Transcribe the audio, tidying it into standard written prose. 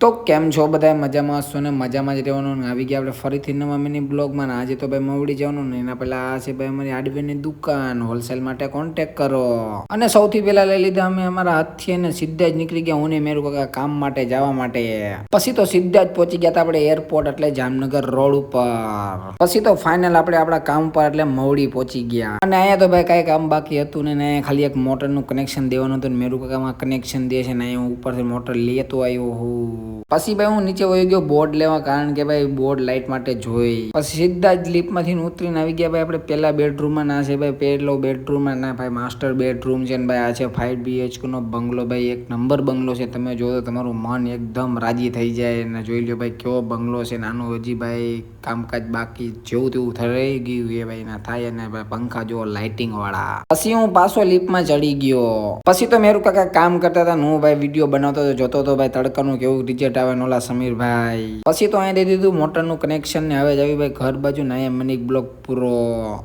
તો કેમ છો બધા મજામાં હશો ને મજામાં જ રહેવાનું ને આવી ગયા આપણે ફરીથી નવા મિની બ્લોગમાં. આજે તો ભાઈ મવડી જવાનું ને એના પહેલા આ છે ભાઈ અમારી હાર્ડવેરની દુકાન, હોલસેલ માટે કોન્ટેક કરો. અને સૌથી પહેલા લઈ લીધા અમે અમારા હાથથી અને સીધા જ નીકળી ગયા હું ને મેરું કાકા કામ માટે જવા માટે. પછી તો સીધા જ પહોંચી ગયા હતા આપણે એરપોર્ટ એટલે જામનગર રોડ ઉપર. પછી તો ફાઇનલ આપણે આપણા કામ પર એટલે મવડી પહોંચી ગયા. અને અહીંયા તો ભાઈ કાંઈ કામ બાકી હતું ને ખાલી એક મોટરનું કનેક્શન દેવાનું હતું ને મેરું કાકામાં કનેક્શન દે છે ને અહીંયા ઉપરથી મોટર લેતો આવ્યો હું. પછી ભાઈ હું નીચે વહી ગયો બોર્ડ લેવા, કારણ કે ભાઈ બોર્ડ લાઇટ માટે જોઈ. પછી સીધા જ લિફ્ટમાંથી ઉતરીને આવી ગયા ભાઈ આપણે પેલા બેડરૂમમાં. ના છે ભાઈ પહેલો બેડરૂમ, ના ભાઈ માસ્ટર બેડરૂમ છે ને ભાઈ આ છે 5 BHK નો બંગલો. ભાઈ એક નંબર બંગલો છે, તમે જોયો તમારું મન એકદમ રાજી થઈ જાય. અને જોઈ લો ભાઈ કેવો બંગલો છે. નાનું હજી ભાઈ કામકાજ બાકી જેવું તેવું થઈ ગયું એ ભાઈ ના થાય. અને ભાઈ પંખા જો લાઇટિંગ વાળા. પછી હું પાછો લિફ્ટમાં ચડી ગયો. પછી તો મેરું કાકા કામ કરતા હતા, હું ભાઈ વિડીયો બનાવતો હતો, જોતો હતો ભાઈ તડકાનું કેવું રિઝલ્ટ આવે નોલા સમીરભાઈ. પછી તો અહીંયા દઈ દીધું મોટરનું કનેક્શન ને હવે જ આવી ભાઈ ઘર બાજુ ને અહીંયા મનિક બ્લોક પૂરો.